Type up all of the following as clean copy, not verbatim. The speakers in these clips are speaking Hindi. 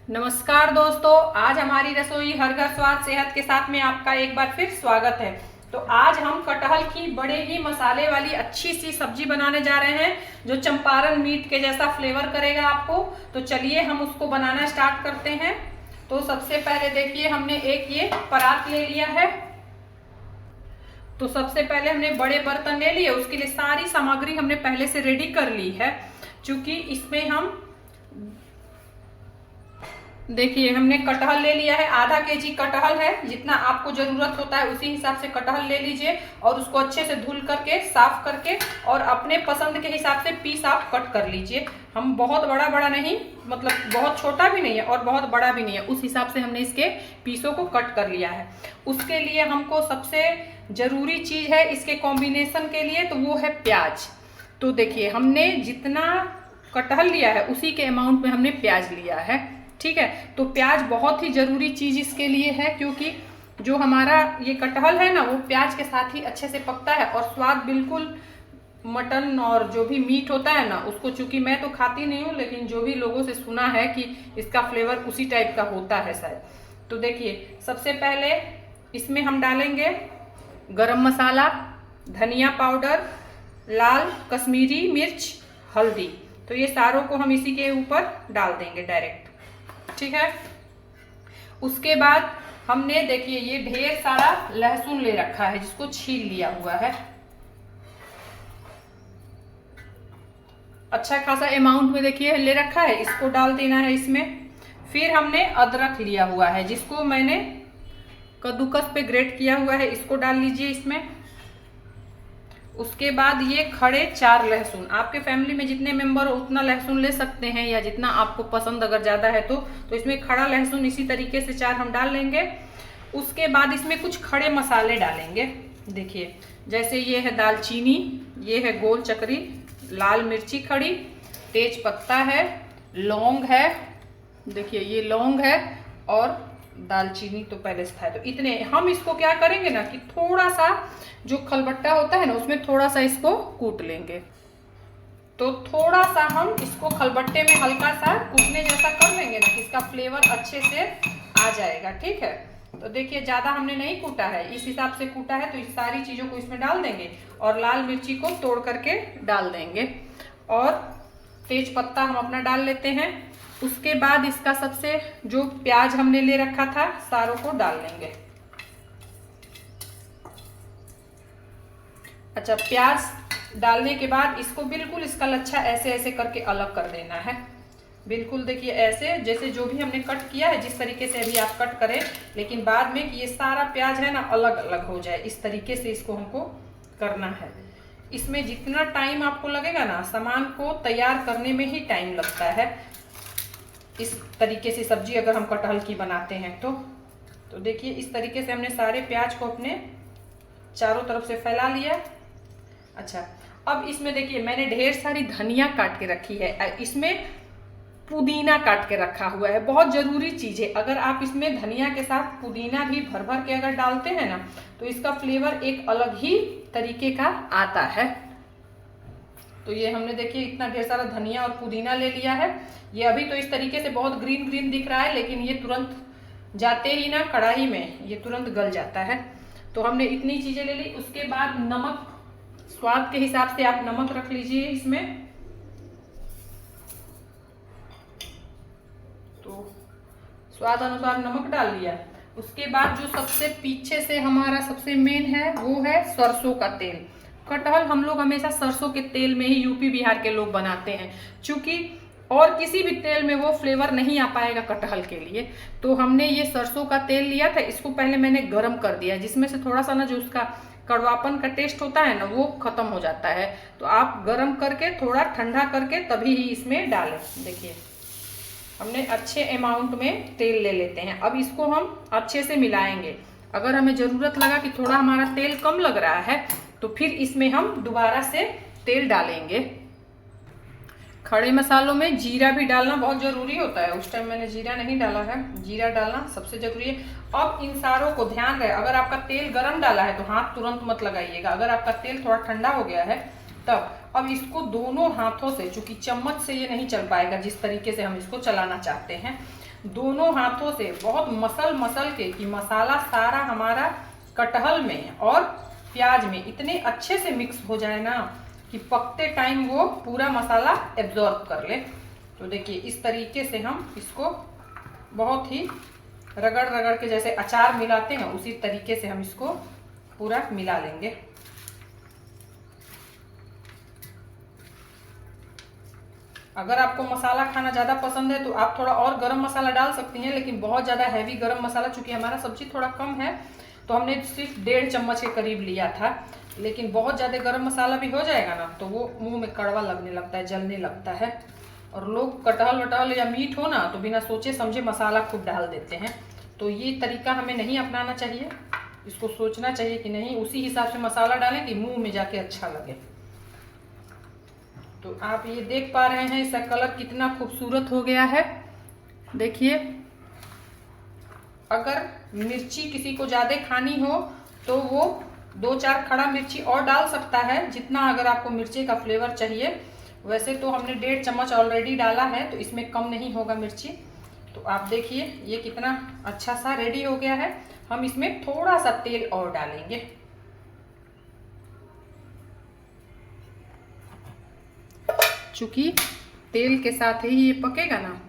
नमस्कार दोस्तों, आज हमारी रसोई हर घर स्वाद सेहत के साथ में आपका एक बार फिर स्वागत है। तो आज हम कटहल की बड़े ही मसाले वाली अच्छी सी सब्जी बनाने जा रहे हैं जो चंपारण मीट के जैसा फ्लेवर करेगा आपको। तो चलिए हम उसको बनाना स्टार्ट करते हैं। तो सबसे पहले देखिए हमने एक ये परात ले लिया है। तो सबसे पहले हमने बड़े बर्तन ले लिए, उसके लिए सारी सामग्री हमने पहले से रेडी कर ली है। क्योंकि इसमें हम देखिए हमने कटहल ले लिया है, आधा केजी कटहल है। जितना आपको जरूरत होता है उसी हिसाब से कटहल ले लीजिए और उसको अच्छे से धुल करके साफ करके और अपने पसंद के हिसाब से पीस आप कट कर लीजिए। हम बहुत बड़ा नहीं, मतलब बहुत छोटा भी नहीं है और बहुत बड़ा भी नहीं है, उस हिसाब से हमने इसके पीसों को कट कर लिया है। उसके लिए हमको सबसे जरूरी चीज है इसके कॉम्बिनेशन के लिए, तो वो है प्याज। तो देखिए हमने जितना कटहल लिया है उसी के अमाउंट में हमने प्याज लिया है, ठीक है। तो प्याज बहुत ही जरूरी चीज इसके लिए है, क्योंकि जो हमारा ये कटहल है ना वो प्याज के साथ ही अच्छे से पकता है और स्वाद बिल्कुल मटन और जो भी मीट होता है ना उसको, चूंकि मैं तो खाती नहीं हूँ लेकिन जो भी लोगों से सुना है कि इसका फ्लेवर उसी टाइप का होता है शायद। तो देखिए सबसे पहले इसमें हम डालेंगे गरम मसाला, धनिया पाउडर, लाल कश्मीरी मिर्च, हल्दी। तो ये सारों को हम इसी के ऊपर डाल देंगे डायरेक्ट, ठीक है। उसके बाद हमने देखिए ये ढेर सारा लहसुन ले रखा है जिसको छील लिया हुआ है, अच्छा खासा अमाउंट में देखिए ले रखा है, इसको डाल देना है इसमें। फिर हमने अदरक लिया हुआ है जिसको मैंने कद्दूकस पे ग्रेट किया हुआ है, इसको डाल लीजिए इसमें। उसके बाद ये खड़े 4 लहसुन, आपके फैमिली में जितने मेंबर हो उतना लहसुन ले सकते हैं या जितना आपको पसंद अगर ज्यादा है तो इसमें खड़ा लहसुन इसी तरीके से 4 हम डाल लेंगे। उसके बाद इसमें कुछ खड़े मसाले डालेंगे। देखिए जैसे ये है दालचीनी, ये है गोल चक्री, लाल मिर्ची खड़ी, तेज पत्ता है, लौंग है, देखिए ये लौंग है और दालचीनी तो पहले से था। तो इतने हम इसको क्या करेंगे ना कि थोड़ा सा जो खलबट्टा होता है ना उसमें थोड़ा सा इसको कूट लेंगे। तो थोड़ा सा हम इसको खलबट्टे में हल्का सा कूटने जैसा कर लेंगे ना कि इसका फ्लेवर अच्छे से आ जाएगा, ठीक है। तो देखिए ज्यादा हमने नहीं कूटा है, इस हिसाब से कूटा है। तो इस सारी चीजों को इसमें डाल देंगे और लाल मिर्ची को तोड़ करके डाल देंगे और तेज पत्ता हम अपना डाल लेते हैं। उसके बाद इसका सबसे जो प्याज हमने ले रखा था सारों को डाल लेंगे। अच्छा, प्याज डालने के बाद इसको बिल्कुल इसका लच्छा ऐसे ऐसे करके अलग कर देना है। बिल्कुल देखिए ऐसे जैसे जो भी हमने कट किया है जिस तरीके से अभी आप कट करें, लेकिन बाद में कि ये सारा प्याज है ना अलग अलग हो जाए, इस तरीके से इसको हमको करना है। इसमें जितना टाइम आपको लगेगा ना, सामान को तैयार करने में ही टाइम लगता है। इस तरीके से सब्जी अगर हम कटहल की बनाते हैं तो देखिए इस तरीके से हमने सारे प्याज को अपने चारों तरफ से फैला लिया। अच्छा, अब इसमें देखिए मैंने ढेर सारी धनिया काट के रखी है, इसमें पुदीना काट के रखा हुआ है, बहुत जरूरी चीज है। अगर आप इसमें धनिया के साथ पुदीना भी भर भर के अगर डालते हैं ना तो इसका फ्लेवर एक अलग ही तरीके का आता है। तो ये हमने देखिए इतना ढेर सारा धनिया और पुदीना ले लिया है। ये अभी तो इस तरीके से बहुत ग्रीन ग्रीन दिख रहा है, लेकिन ये तुरंत जाते ही ना कढ़ाई में ये तुरंत गल जाता है। तो हमने इतनी चीजें ले ली। उसके बाद नमक स्वाद के हिसाब से आप नमक रख लीजिए इसमें। तो स्वाद अनुसार नमक डाल लिया। उसके बाद जो सबसे पीछे से हमारा सबसे मेन है वो है सरसों का तेल। कटहल हम लोग हमेशा सरसों के तेल में ही यूपी बिहार के लोग बनाते हैं, क्योंकि और किसी भी तेल में वो फ्लेवर नहीं आ पाएगा कटहल के लिए। तो हमने ये सरसों का तेल लिया था, इसको पहले मैंने गरम कर दिया, जिसमें से थोड़ा सा ना जो उसका कड़वापन का टेस्ट होता है ना वो खत्म हो जाता है। तो आप गरम करके थोड़ा ठंडा करके तभी ही इसमें डालें। देखिए हमने अच्छे अमाउंट में तेल ले लेते हैं। अब इसको हम अच्छे से मिलाएंगे। अगर हमें जरूरत लगा कि थोड़ा हमारा तेल कम लग रहा है तो फिर इसमें हम दोबारा से तेल डालेंगे। खड़े मसालों में जीरा भी डालना बहुत जरूरी होता है, उस टाइम मैंने जीरा नहीं डाला है, जीरा डालना सबसे जरूरी है। अब इन सारों को ध्यान रहे, अगर आपका तेल गरम डाला है तो हाथ तुरंत मत लगाइएगा, अगर आपका तेल थोड़ा ठंडा हो गया है तब। अब इसको दोनों हाथों से, चूंकि चम्मच से ये नहीं चल पाएगा जिस तरीके से हम इसको चलाना चाहते हैं, दोनों हाथों से बहुत मसल मसल के कि मसाला सारा हमारा कटहल में और प्याज में इतने अच्छे से मिक्स हो जाए ना कि पकते टाइम वो पूरा मसाला एब्जॉर्ब कर ले। तो देखिए इस तरीके से हम इसको बहुत ही रगड़ रगड़ के, जैसे अचार मिलाते हैं उसी तरीके से हम इसको पूरा मिला लेंगे। अगर आपको मसाला खाना ज़्यादा पसंद है तो आप थोड़ा और गरम मसाला डाल सकती हैं, लेकिन बहुत ज़्यादा हैवी गरम मसाला, चूंकि हमारा सब्जी थोड़ा कम है तो हमने सिर्फ 1.5 चम्मच के करीब लिया था। लेकिन बहुत ज़्यादा गरम मसाला भी हो जाएगा ना तो वो मुंह में कड़वा लगने लगता है, जलने लगता है। और लोग कटहल वटहल या मीट हो ना तो बिना सोचे समझे मसाला खूब डाल देते हैं। तो ये तरीका हमें नहीं अपनाना चाहिए, इसको सोचना चाहिए कि नहीं उसी हिसाब से मसाला डालें कि मुँह में जाके अच्छा लगे। तो आप ये देख पा रहे हैं इसका कलर कितना खूबसूरत हो गया है। देखिए, अगर मिर्ची किसी को ज़्यादा खानी हो तो वो 2-4 खड़ा मिर्ची और डाल सकता है, जितना अगर आपको मिर्ची का फ्लेवर चाहिए। वैसे तो हमने 1.5 चम्मच ऑलरेडी डाला है तो इसमें कम नहीं होगा मिर्ची। तो आप देखिए ये कितना अच्छा सा रेडी हो गया है। हम इसमें थोड़ा सा तेल और डालेंगे। चूंकि तेल के साथ ही ये पकेगा ना,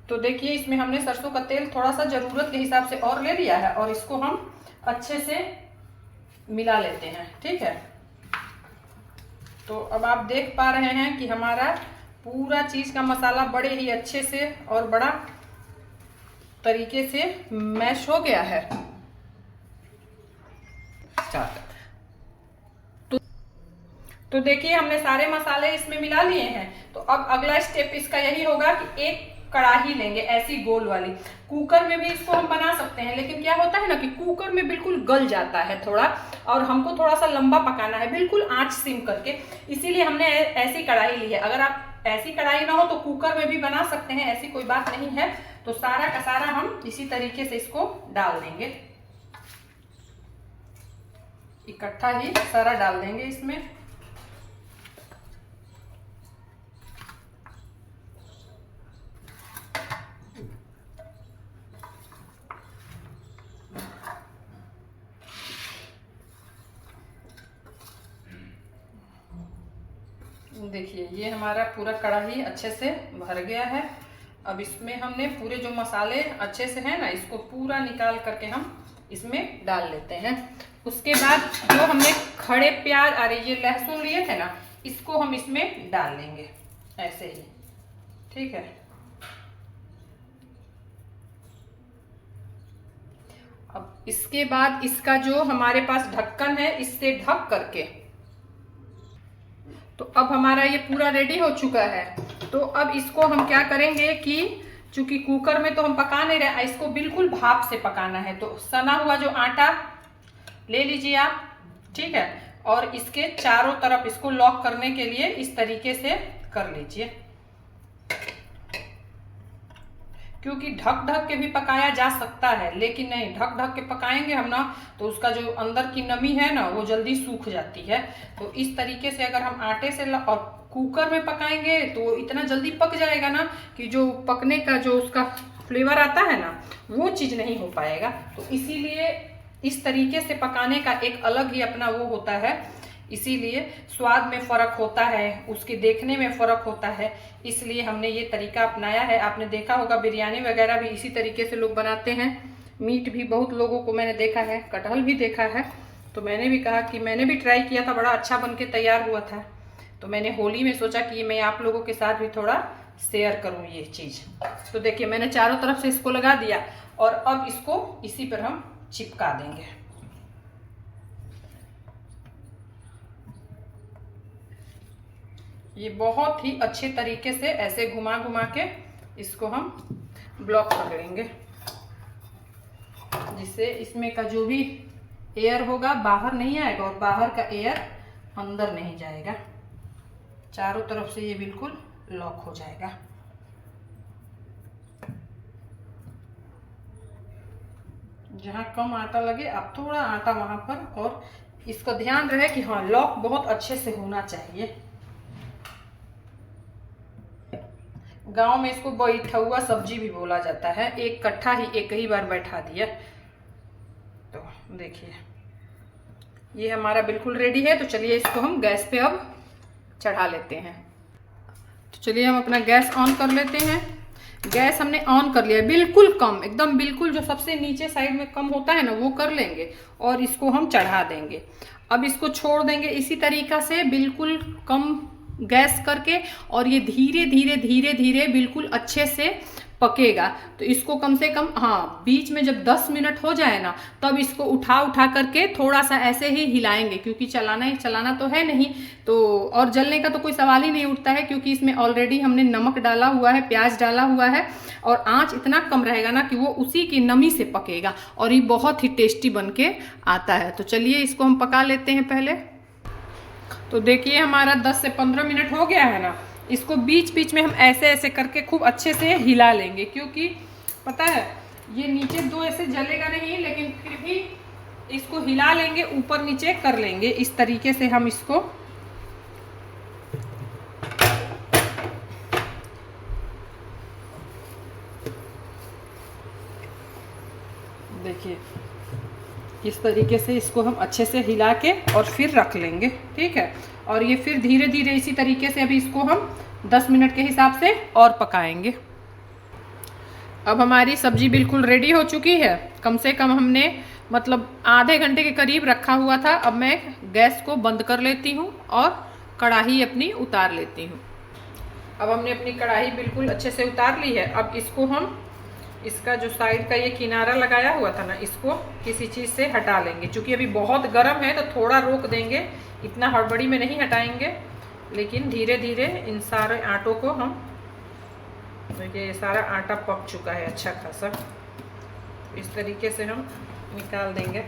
तो देखिए इसमें हमने सरसों का तेल थोड़ा सा ज़रूरत के हिसाब से और ले लिया है और इसको हम अच्छे से मिला लेते हैं। ठीक है, तो अब आप देख पा रहे हैं कि हमारा पूरा चीज़ का मसाला बड़े ही अच्छे से और बड़ा तरीके से मैश हो गया है। तो देखिए हमने सारे मसाले इसमें मिला लिए हैं। तो अब अगला स्टेप इसका यही होगा कि एक कढ़ाई लेंगे ऐसी गोल वाली। कुकर में भी इसको हम बना सकते हैं, लेकिन क्या होता है ना कि कुकर में बिल्कुल गल जाता है थोड़ा, और हमको थोड़ा सा लंबा पकाना है, बिल्कुल आंच सिम करके। इसीलिए हमने ऐसी कढ़ाई ली है। अगर आप ऐसी कढ़ाई ना हो तो कुकर में भी बना सकते हैं, ऐसी कोई बात नहीं है। तो सारा का सारा हम इसी तरीके से इसको डाल देंगे, इकट्ठा ही सारा डाल देंगे इसमें। देखिए ये हमारा पूरा कढ़ाई अच्छे से भर गया है। अब इसमें हमने पूरे जो मसाले अच्छे से हैं ना, इसको पूरा निकाल करके हम इसमें डाल लेते हैं। उसके बाद जो हमने खड़े प्याज अरे ये लहसुन लिए थे ना, इसको हम इसमें डाल लेंगे ऐसे ही। ठीक है, अब इसके बाद इसका जो हमारे पास ढक्कन है इससे ढक करके, तो अब हमारा ये पूरा रेडी हो चुका है। तो अब इसको हम क्या करेंगे कि चूंकि कुकर में तो हम पका नहीं रहे, इसको बिल्कुल भाप से पकाना है। तो सना हुआ जो आटा ले लीजिए आप, ठीक है, और इसके चारों तरफ इसको लॉक करने के लिए इस तरीके से कर लीजिए। क्योंकि ढक ढक के भी पकाया जा सकता है, लेकिन नहीं, ढक ढक के पकाएंगे हम ना तो उसका जो अंदर की नमी है ना वो जल्दी सूख जाती है। तो इस तरीके से अगर हम आटे से और कुकर में पकाएंगे तो इतना जल्दी पक जाएगा ना कि जो पकने का जो उसका फ्लेवर आता है ना वो चीज़ नहीं हो पाएगा। तो इसीलिए इस तरीके से पकाने का एक अलग ही अपना वो होता है, इसीलिए स्वाद में फ़र्क होता है, उसके देखने में फ़र्क होता है। इसलिए हमने ये तरीका अपनाया है। आपने देखा होगा बिरयानी वगैरह भी इसी तरीके से लोग बनाते हैं। मीट भी बहुत लोगों को मैंने देखा है, कटहल भी देखा है। तो मैंने भी कहा कि मैंने भी ट्राई किया था, बड़ा अच्छा बन के तैयार हुआ था। तो मैंने होली में सोचा कि मैं आप लोगों के साथ भी थोड़ा शेयर करूँ ये चीज़। तो देखिए मैंने चारों तरफ से इसको लगा दिया और अब इसको इसी पर हम चिपका देंगे। ये बहुत ही अच्छे तरीके से ऐसे घुमा घुमा के इसको हम ब्लॉक कर लेंगे, जिससे इसमें का जो भी एयर होगा बाहर नहीं आएगा और बाहर का एयर अंदर नहीं जाएगा। चारों तरफ से ये बिल्कुल लॉक हो जाएगा। जहाँ कम आटा लगे आप थोड़ा आटा वहाँ पर, और इसका ध्यान रहे कि हाँ लॉक बहुत अच्छे से होना चाहिए। गांव में इसको बैठा हुआ सब्जी भी बोला जाता है, एक कट्ठा ही एक ही बार बैठा दिया। तो देखिए ये हमारा बिल्कुल रेडी है। तो चलिए इसको हम गैस पे अब चढ़ा लेते हैं। तो चलिए हम अपना गैस ऑन कर लेते हैं। गैस हमने ऑन कर लिया, बिल्कुल कम, एकदम बिल्कुल जो सबसे नीचे साइड में कम होता है ना वो कर लेंगे, और इसको हम चढ़ा देंगे। अब इसको छोड़ देंगे इसी तरीका से बिल्कुल कम गैस करके, और ये धीरे धीरे धीरे धीरे बिल्कुल अच्छे से पकेगा। तो इसको कम से कम हाँ बीच में जब 10 मिनट हो जाए ना तब इसको उठा उठा करके थोड़ा सा ऐसे ही हिलाएंगे, क्योंकि चलाना तो है नहीं, तो और जलने का तो कोई सवाल ही नहीं उठता है, क्योंकि इसमें ऑलरेडी हमने नमक डाला हुआ है, प्याज डाला हुआ है, और आंच इतना कम रहेगा ना कि वो उसी की नमी से पकेगा, और ये बहुत ही टेस्टी बन के आता है। तो चलिए इसको हम पका लेते हैं पहले। तो देखिए हमारा 10 से 15 मिनट हो गया है ना। इसको बीच बीच में हम ऐसे ऐसे करके खूब अच्छे से हिला लेंगे, क्योंकि पता है ये नीचे दो ऐसे जलेगा नहीं, लेकिन फिर भी इसको हिला लेंगे, ऊपर नीचे कर लेंगे, इस तरीके से हम इसको देखिए इस तरीके से इसको हम अच्छे से हिला के और फिर रख लेंगे, ठीक है। और ये फिर धीरे धीरे इसी तरीके से अभी इसको हम 10 मिनट के हिसाब से और पकाएंगे। अब हमारी सब्जी बिल्कुल रेडी हो चुकी है। कम से कम हमने मतलब आधे घंटे के करीब रखा हुआ था। अब मैं गैस को बंद कर लेती हूँ और कढ़ाई अपनी उतार लेती हूँ। अब हमने अपनी कढ़ाई बिल्कुल अच्छे से उतार ली है। अब इसको हम इसका जो साइड का ये किनारा लगाया हुआ था ना, इसको किसी चीज़ से हटा लेंगे। क्योंकि अभी बहुत गर्म है तो थोड़ा रोक देंगे, इतना हड़बड़ी में नहीं हटाएंगे, लेकिन धीरे धीरे इन सारे आटों को हम, देखिए ये सारा आटा पक चुका है अच्छा खासा, इस तरीके से हम निकाल देंगे।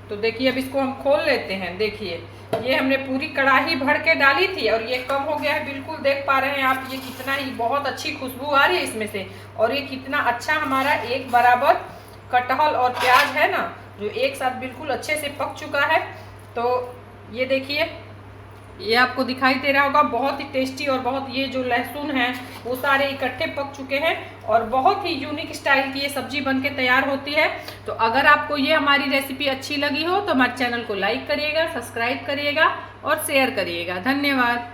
तो देखिए अब इसको हम खोल लेते हैं। देखिए ये हमने पूरी कढ़ाई भर के डाली थी और ये कम हो गया है, बिल्कुल देख पा रहे हैं आप। ये कितना ही बहुत अच्छी खुशबू आ रही है इसमें से, और ये कितना अच्छा हमारा एक बराबर कटहल और प्याज है ना, जो एक साथ बिल्कुल अच्छे से पक चुका है। तो ये देखिए ये आपको दिखाई दे रहा होगा, बहुत ही टेस्टी, और बहुत ये जो लहसुन है वो सारे इकट्ठे पक चुके हैं, और बहुत ही यूनिक स्टाइल की ये सब्जी बनके तैयार होती है। तो अगर आपको ये हमारी रेसिपी अच्छी लगी हो तो हमारे चैनल को लाइक करिएगा, सब्सक्राइब करिएगा और शेयर करिएगा। धन्यवाद।